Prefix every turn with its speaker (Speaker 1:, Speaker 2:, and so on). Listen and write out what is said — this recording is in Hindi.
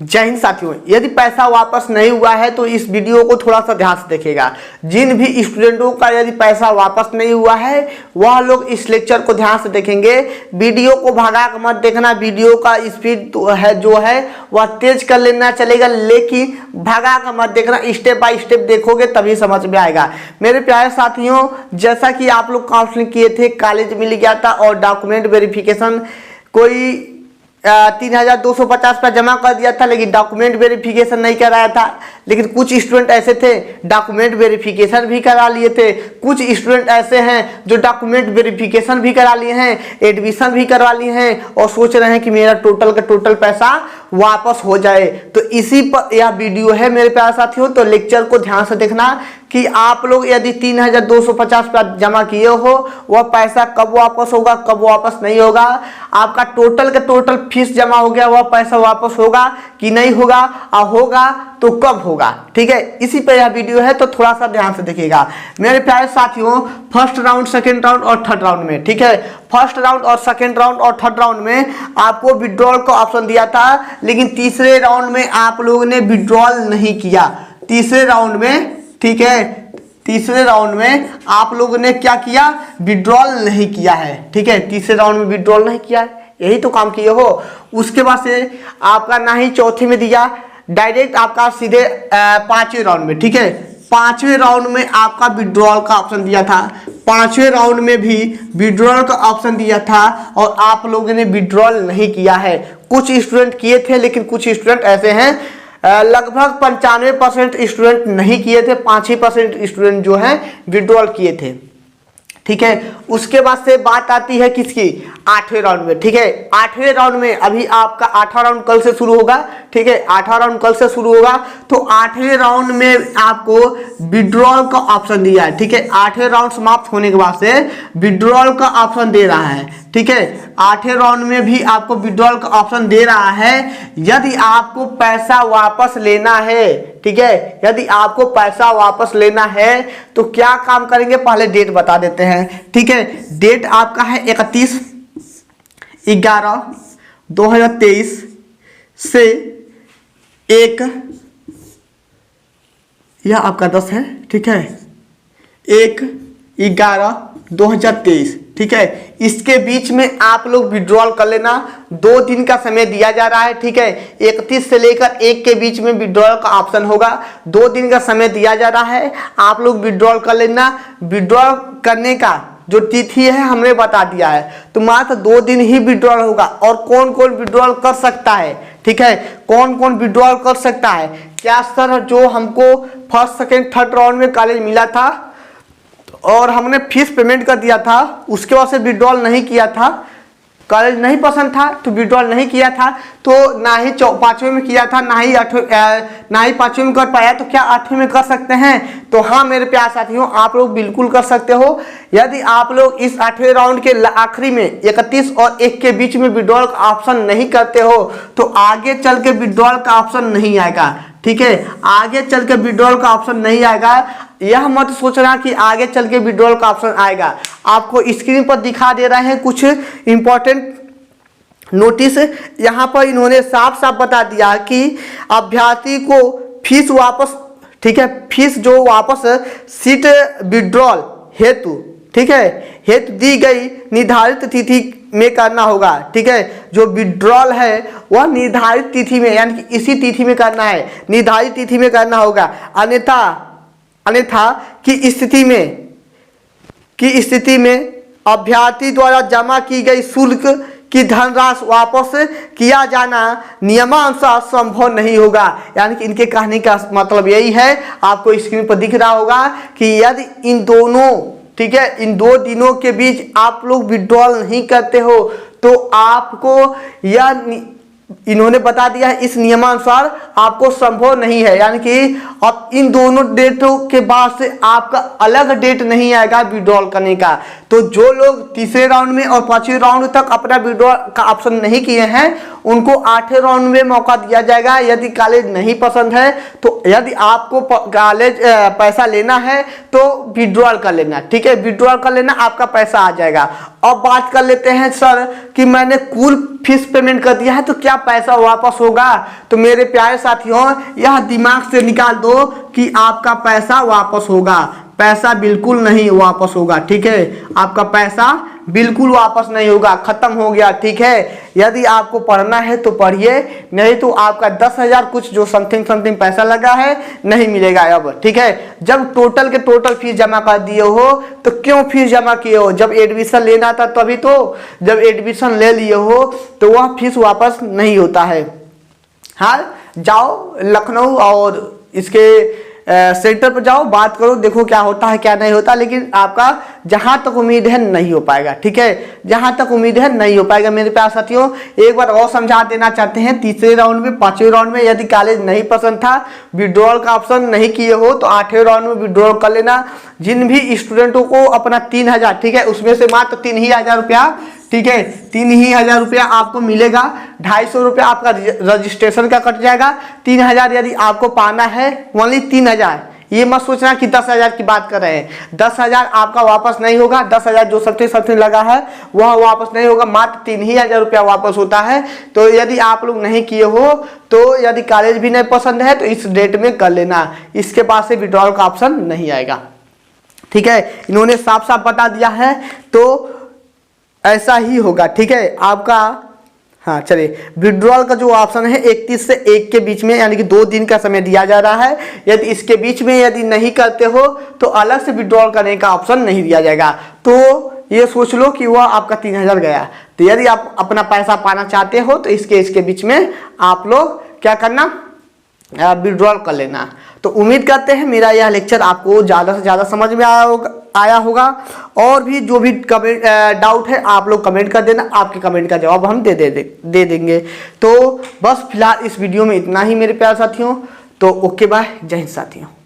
Speaker 1: जय हिंद साथियों, यदि पैसा वापस नहीं हुआ है तो इस वीडियो को थोड़ा सा ध्यान से देखिएगा। जिन भी स्टूडेंटों का यदि पैसा वापस नहीं हुआ है वह लोग इस लेक्चर को ध्यान से देखेंगे। वीडियो को भगा कर मत देखना, वीडियो का स्पीड जो है वह तेज कर लेना चलेगा, लेकिन भगा कर मत देखना, स्टेप बाय स्टेप देखोगे तभी समझ में आएगा। मेरे प्यारे साथियों, जैसा कि आप लोग काउंसलिंग किए थे, कॉलेज मिल गया था और डॉक्यूमेंट वेरिफिकेशन कोई 3250 रुपया जमा कर दिया था, लेकिन डॉक्यूमेंट वेरिफिकेशन नहीं कराया था। लेकिन कुछ स्टूडेंट ऐसे थे डॉक्यूमेंट वेरिफिकेशन भी करा लिए थे, कुछ स्टूडेंट ऐसे हैं जो डॉक्यूमेंट वेरिफिकेशन भी करा लिए हैं, एडमिशन भी करवा लिए हैं और सोच रहे हैं कि मेरा टोटल का टोटल पैसा वापस हो जाए। तो इसी पर यह वीडियो है मेरे प्यारे साथियों। तो लेक्चर को ध्यान से देखना कि आप लोग यदि 3250 रुपया जमा किए हो वह पैसा कब वापस होगा, कब वापस नहीं होगा, आपका टोटल का टोटल फीस जमा हो गया वह पैसा वापस होगा कि नहीं होगा, और होगा तो कब होगा। ठीक है, इसी पर यह वीडियो है, तो थोड़ा सा ध्यान से देखिएगा मेरे प्यारे साथियों। फर्स्ट राउंड, सेकेंड राउंड और थर्ड राउंड में, ठीक है, फर्स्ट राउंड और सेकेंड राउंड और थर्ड राउंड में आपको विड्रॉल का ऑप्शन दिया था, लेकिन तीसरे राउंड में आप लोगों ने विड्रॉल नहीं किया। तीसरे राउंड में, ठीक है, तीसरे राउंड में आप लोगों ने क्या किया, विड्रॉल नहीं किया है। ठीक है, तीसरे राउंड में विड्रॉल नहीं किया है, यही तो काम किए हो। उसके बाद से आपका ना ही चौथे में दिया, डायरेक्ट आपका सीधे पांचवें राउंड में, ठीक है, पांचवें राउंड में आपका विड्रॉल का ऑप्शन दिया था। पांचवें राउंड में भी विड्रॉल का ऑप्शन दिया था और आप लोगों ने विड्रॉल नहीं किया है। कुछ स्टूडेंट किए थे, लेकिन कुछ स्टूडेंट ऐसे हैं लगभग 95% स्टूडेंट नहीं किए थे, 5% स्टूडेंट जो है विड्रॉल किए थे। ठीक है, उसके बाद से बात आती है किसकी, आठवें राउंड में। ठीक है, आठवें राउंड में अभी आपका आठवां राउंड कल से शुरू होगा। ठीक है, आठवां राउंड कल से शुरू होगा, तो आठवें राउंड में आपको विड्रॉल का ऑप्शन दिया है। ठीक है, आठवें राउंड समाप्त होने के बाद से विड्रॉल का ऑप्शन दे रहा है। ठीक है, आठवें राउंड में भी आपको विड्रॉल का ऑप्शन दे रहा है यदि आपको पैसा वापस लेना है। ठीक है, यदि आपको पैसा वापस लेना है तो क्या काम करेंगे, पहले डेट बता देते हैं। ठीक है, डेट आपका है 31/11/2023 से 1, यह आपका 10 है। ठीक है, 1/11/2023। ठीक है, इसके बीच में आप लोग विड्रॉल कर लेना। 2 दिन का समय दिया जा रहा है। ठीक है, 31 से लेकर 1 के बीच में विड्रॉल का ऑप्शन होगा। 2 दिन का समय दिया जा रहा है, आप लोग विड्रॉल कर लेना। विड्रॉल करने का जो तिथि है हमने बता दिया है, तो मात्र 2 दिन ही विड्रॉल होगा। और कौन कौन विड्रॉल कर सकता है, ठीक है, कौन कौन विड्रॉल कर सकता है, क्या सर जो हमको फर्स्ट सेकेंड थर्ड राउंड में कॉलेज मिला था और हमने फीस पेमेंट कर दिया था, उसके बाद से विड्रॉल नहीं किया था, कॉलेज नहीं पसंद था तो विड्रॉल नहीं किया था, तो ना ही 5वें में किया था, ना ही 5वें में कर पाया, तो क्या 8वें में कर सकते हैं। तो हाँ मेरे प्यारे साथियों, आप लोग बिल्कुल कर सकते हो। यदि आप लोग इस 8वें राउंड के आखिरी में 31 और 1 के बीच में विड्रॉल का ऑप्शन नहीं करते हो तो आगे चल के विड्रॉल का ऑप्शन नहीं आएगा। ठीक है, आगे चल के विड्रॉल का ऑप्शन नहीं आएगा, यह मत सोचना कि आगे चल के विड्रॉल का ऑप्शन आएगा। आपको स्क्रीन पर दिखा दे रहे हैं कुछ इंपॉर्टेंट नोटिस। यहाँ पर इन्होंने साफ साफ बता दिया कि अभ्यर्थी को फीस वापस, ठीक है, फीस जो वापस सीट विड्रॉल हेतु, ठीक है, हेतु दी गई निर्धारित तिथि में करना होगा। ठीक है, जो विड्रॉल है वह निर्धारित तिथि में, यानी कि इसी तिथि में करना है, निर्धारित तिथि में करना होगा। अन्यथा की स्थिति में अभ्यर्थी द्वारा जमा की गई शुल्क की धनराशि वापस किया जाना नियमानुसार संभव नहीं होगा। यानी कि इनके कहने का मतलब यही है, आपको स्क्रीन पर दिख रहा होगा कि यदि इन दोनों, ठीक है, इन 2 दिनों के बीच आप लोग विड्रॉल नहीं करते हो तो आपको यह इन्होंने बता दिया है, इस नियमानुसार आपको संभव नहीं है, यानी कि अब इन दोनों डेटों के बाद से आपका अलग डेट नहीं आएगा विड्रॉल करने का। तो जो लोग तीसरे राउंड में और पांचवें राउंड तक अपना विड्रॉल का ऑप्शन नहीं किए हैं उनको 8वें राउंड में मौका दिया जाएगा। यदि कॉलेज नहीं पसंद है तो यदि आपको कॉलेज पैसा लेना है तो विड्रॉल कर लेना, ठीक है, विड्रॉल कर लेना, आपका पैसा आ जाएगा। अब बात कर लेते हैं सर कि मैंने कुल फीस पेमेंट कर दिया है तो क्या पैसा वापस होगा। तो मेरे प्यारे साथियों, यह दिमाग से निकाल दो कि आपका पैसा वापस होगा। पैसा बिल्कुल नहीं वापस होगा, ठीक है, आपका पैसा बिल्कुल वापस नहीं होगा, खत्म हो गया, ठीक है। यदि आपको पढ़ना है तो पढ़िए, नहीं तो आपका 10,000 कुछ जो समथिंग पैसा लगा है नहीं मिलेगा अब, ठीक है। जब टोटल के टोटल फीस जमा कर दिए हो तो क्यों फीस जमा किए हो, जब एडमिशन लेना था तभी तो, जब एडमिशन ले लिए हो तो वह फीस वापस नहीं होता है। हाँ, जाओ लखनऊ और इसके सेंटर पर जाओ, बात करो, देखो क्या होता है क्या नहीं होता, लेकिन आपका जहां तक उम्मीद है नहीं हो पाएगा, ठीक है, जहां तक उम्मीद है नहीं हो पाएगा। मेरे प्यारे साथियों, एक बार और समझा देना चाहते हैं, तीसरे राउंड में पांचवें राउंड में यदि कॉलेज नहीं पसंद था, विड्रॉल का ऑप्शन नहीं किए हो तो 8वें राउंड में विड्रॉल कर लेना। जिन भी स्टूडेंटों को अपना 3,000, ठीक है, उसमें से मात्र 3,000 रुपया, ठीक है, 3,000 रुपया आपको मिलेगा। 250 रुपया आपका रजिस्ट्रेशन का कट जाएगा। 3,000 यदि आपको पाना है, ओनली 3,000, ये मत सोचना कि 10,000 की बात कर रहे हैं। 10,000 आपका वापस नहीं होगा, 10,000 जो समथिंग लगा है वह वापस नहीं होगा, मात्र 3,000 रुपया वापस होता है। तो यदि आप लोग नहीं किए हो तो यदि कॉलेज भी नहीं पसंद है तो इस डेट में कर लेना, इसके बाद से विड्रॉल का ऑप्शन नहीं आएगा, ठीक है। इन्होंने साफ साफ बता दिया है तो ऐसा ही होगा, ठीक है आपका। हाँ चलिए, विड्रॉल का जो ऑप्शन है 31 से 1 के बीच में, यानी कि 2 दिन का समय दिया जा रहा है। यदि इसके बीच में यदि नहीं करते हो तो अलग से विड्रॉल करने का ऑप्शन नहीं दिया जाएगा। तो ये सोच लो कि वह आपका 3,000 गया। तो यदि आप अपना पैसा पाना चाहते हो तो इसके बीच में आप लोग क्या करना, विड्रॉल कर लेना। तो उम्मीद करते हैं मेरा यह लेक्चर आपको ज़्यादा से ज़्यादा समझ में आया होगा। और भी जो भी कमेंट डाउट है आप लोग कमेंट कर देना, आपके कमेंट का जवाब हम दे देंगे। तो बस फिलहाल इस वीडियो में इतना ही मेरे प्यारे साथियों। तो ओके बाय, जय हिंद साथियों।